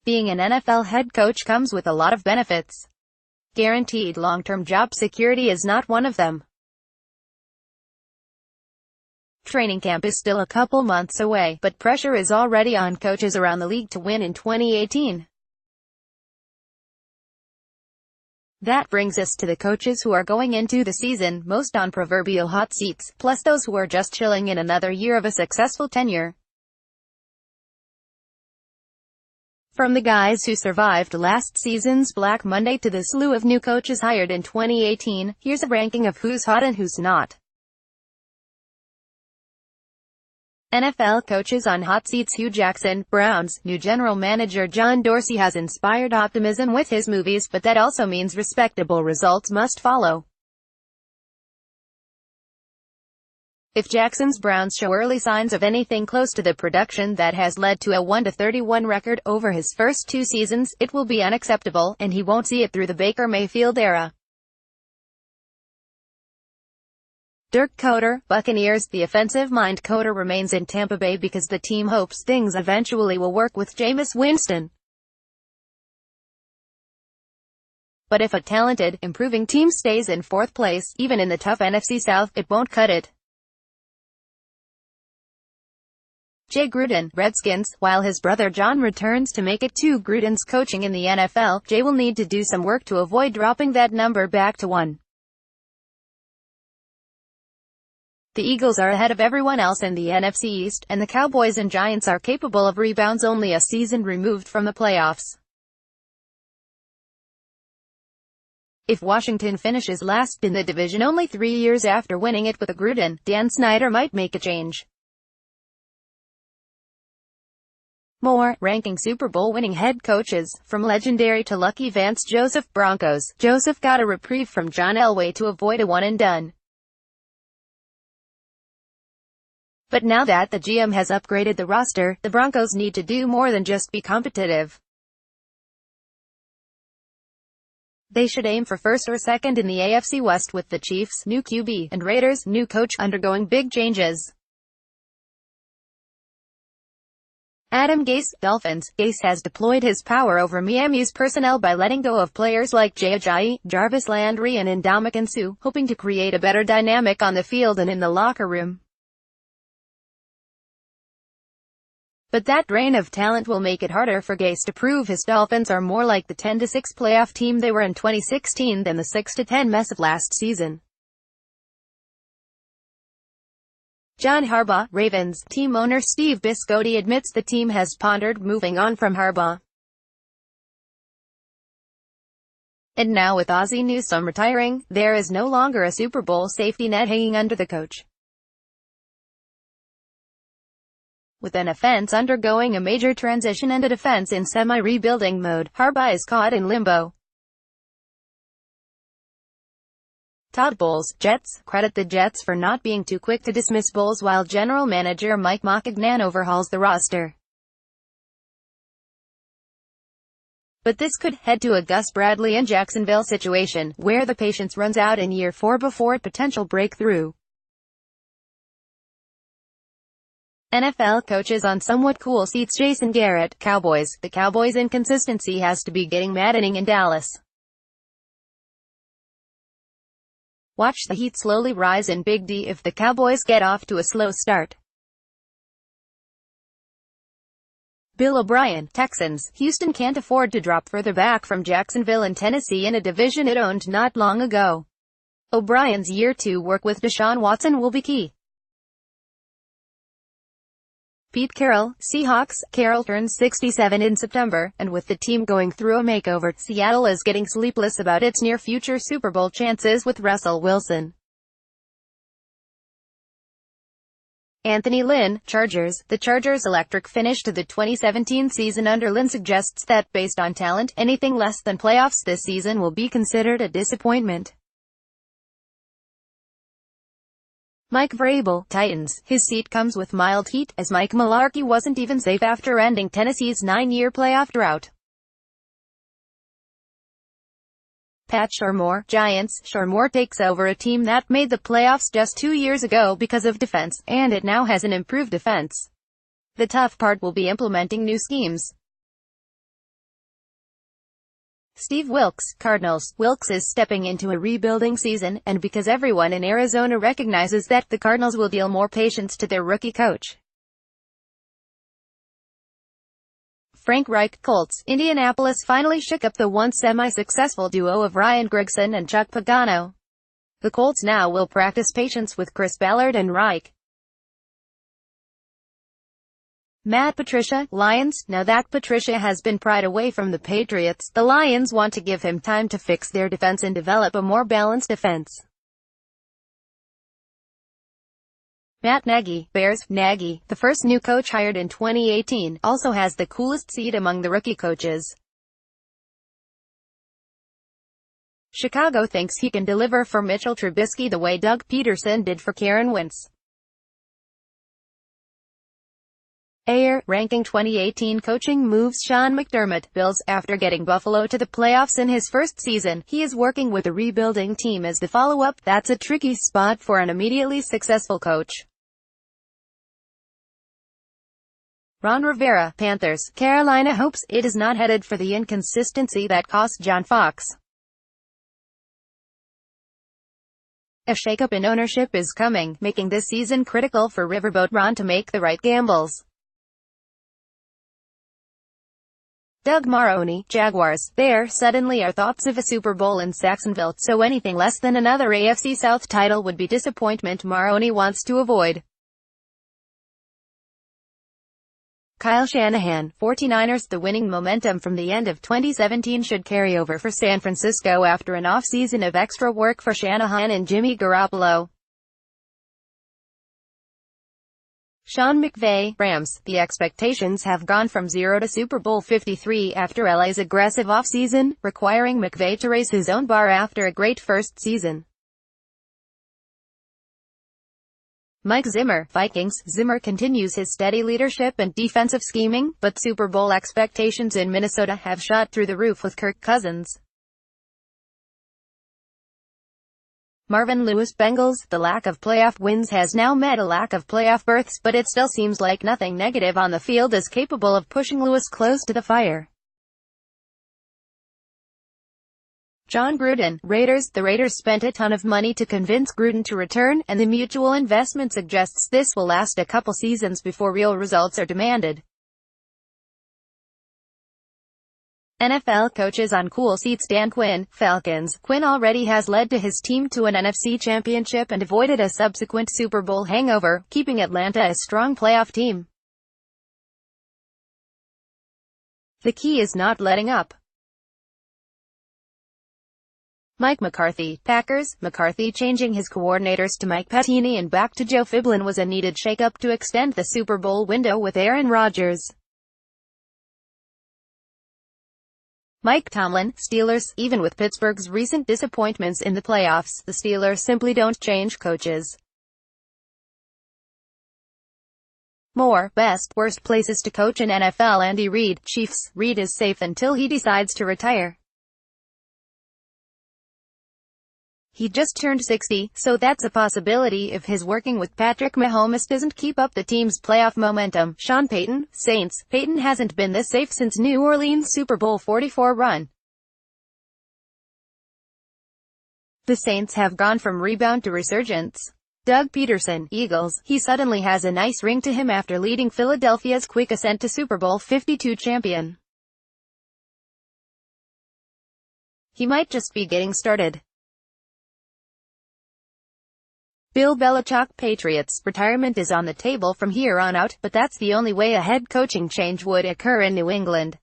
Being an NFL head coach comes with a lot of benefits. Guaranteed long-term job security is not one of them. Training camp is still a couple months away, but pressure is already on coaches around the league to win in 2018. That brings us to the coaches who are going into the season most on proverbial hot seats, plus those who are just chilling in another year of a successful tenure. From the guys who survived last season's Black Monday to the slew of new coaches hired in 2018, here's a ranking of who's hot and who's not. NFL coaches on hot seats. Hue Jackson, Browns. New general manager John Dorsey has inspired optimism with his movies, but that also means respectable results must follow. If Jackson's Browns show early signs of anything close to the production that has led to a 1-31 record over his first 2 seasons, it will be unacceptable, and he won't see it through the Baker Mayfield era. Dirk Koetter, Buccaneers. The offensive-mind Koetter remains in Tampa Bay because the team hopes things eventually will work with Jameis Winston. But if a talented, improving team stays in 4th place, even in the tough NFC South, it won't cut it. Jay Gruden, Redskins. While his brother John returns to make it 2 Gruden's coaching in the NFL, Jay will need to do some work to avoid dropping that number back to 1. The Eagles are ahead of everyone else in the NFC East, and the Cowboys and Giants are capable of rebounds only a season removed from the playoffs. If Washington finishes last in the division only 3 years after winning it with a Gruden, Dan Snyder might make a change. More, ranking Super Bowl winning head coaches, from legendary to lucky Vance Joseph. Broncos. Joseph got a reprieve from John Elway to avoid a one-and-done. But now that the GM has upgraded the roster, the Broncos need to do more than just be competitive. They should aim for 1st or 2nd in the AFC West, with the Chiefs' new QB and Raiders' new coach undergoing big changes. Adam Gase, Dolphins. Gase has deployed his power over Miami's personnel by letting go of players like Jay Ajayi, Jarvis Landry and Ndamukong Suh, hoping to create a better dynamic on the field and in the locker room. But that drain of talent will make it harder for Gase to prove his Dolphins are more like the 10-6 playoff team they were in 2016 than the 6-10 mess of last season. John Harbaugh, Ravens. Team owner Steve Bisciotti admits the team has pondered moving on from Harbaugh. And now with Ozzie Newsome retiring, there is no longer a Super Bowl safety net hanging under the coach. With an offense undergoing a major transition and a defense in semi-rebuilding mode, Harbaugh is caught in limbo. Todd Bowles, Jets. Credit the Jets for not being too quick to dismiss Bowles while general manager Mike Maccagnan overhauls the roster. But this could head to a Gus Bradley and Jacksonville situation, where the patience runs out in year 4 before a potential breakthrough. NFL coaches on somewhat cool seats. Jason Garrett, Cowboys. The Cowboys' inconsistency has to be getting maddening in Dallas. Watch the heat slowly rise in Big D if the Cowboys get off to a slow start. Bill O'Brien, Texans. Houston can't afford to drop further back from Jacksonville and Tennessee in a division it owned not long ago. O'Brien's year 2 work with Deshaun Watson will be key. Pete Carroll, Seahawks. Carroll turns 67 in September, and with the team going through a makeover, Seattle is getting sleepless about its near-future Super Bowl chances with Russell Wilson. Anthony Lynn, Chargers. The Chargers' electric finish to the 2017 season under Lynn suggests that, based on talent, anything less than playoffs this season will be considered a disappointment. Mike Vrabel, Titans. His seat comes with mild heat, as Mike Mularkey wasn't even safe after ending Tennessee's 9-year playoff drought. Pat Shurmur, Giants. Shurmur takes over a team that made the playoffs just 2 years ago because of defense, and it now has an improved defense. The tough part will be implementing new schemes. Steve Wilks, Cardinals. Wilks is stepping into a rebuilding season, and because everyone in Arizona recognizes that, the Cardinals will deal more patience to their rookie coach. Frank Reich. Colts. Indianapolis finally shook up the once semi-successful duo of Ryan Grigson and Chuck Pagano. The Colts now will practice patience with Chris Ballard and Reich. Matt Patricia. Lions. Now that Patricia has been pried away from the Patriots, the Lions want to give him time to fix their defense and develop a more balanced defense. Matt Nagy. Bears. Nagy, the first new coach hired in 2018, also has the coolest seat among the rookie coaches. Chicago thinks he can deliver for Mitchell Trubisky the way Doug Peterson did for Karen Wentz. Ayer. Ranking 2018 coaching moves. Sean McDermott. Bills. After getting Buffalo to the playoffs in his first season, he is working with a rebuilding team as the follow-up. That's a tricky spot for an immediately successful coach. Ron Rivera. Panthers. Carolina hopes it is not headed for the inconsistency that cost John Fox. A shakeup in ownership is coming, making this season critical for Riverboat Ron to make the right gambles. Doug Marrone. Jaguars. There suddenly are thoughts of a Super Bowl in Jacksonville, so anything less than another AFC South title would be disappointment Marrone wants to avoid. Kyle Shanahan. 49ers. The winning momentum from the end of 2017 should carry over for San Francisco after an off-season of extra work for Shanahan and Jimmy Garoppolo. Sean McVay. Rams. The expectations have gone from 0 to Super Bowl 53 after LA's aggressive offseason, requiring McVay to raise his own bar after a great first season. Mike Zimmer. Vikings. Zimmer continues his steady leadership and defensive scheming, but Super Bowl expectations in Minnesota have shot through the roof with Kirk Cousins. Marvin Lewis. Bengals. The lack of playoff wins has now met a lack of playoff berths, but it still seems like nothing negative on the field is capable of pushing Lewis close to the fire. John Gruden. Raiders. The Raiders spent a ton of money to convince Gruden to return, and the mutual investment suggests this will last a couple seasons before real results are demanded. NFL coaches on cool seats. Dan Quinn. Falcons. Quinn already has led to his team to an NFC championship and avoided a subsequent Super Bowl hangover, keeping Atlanta a strong playoff team. The key is not letting up. Mike McCarthy. Packers. McCarthy changing his coordinators to Mike Pettine and back to Joe Fiblin was a needed shakeup to extend the Super Bowl window with Aaron Rodgers. Mike Tomlin. Steelers. Even with Pittsburgh's recent disappointments in the playoffs, the Steelers simply don't change coaches. More. Best, worst places to coach in NFL. Andy Reid. Chiefs. Reid is safe until he decides to retire. He just turned 60, so that's a possibility if his working with Patrick Mahomes doesn't keep up the team's playoff momentum. Sean Payton. Saints. Payton hasn't been this safe since New Orleans' Super Bowl 44 run. The Saints have gone from rebound to resurgence. Doug Peterson. Eagles. He suddenly has a nice ring to him after leading Philadelphia's quick ascent to Super Bowl 52 champion. He might just be getting started. Bill Belichick. Patriots. Retirement is on the table from here on out, but that's the only way a head coaching change would occur in New England.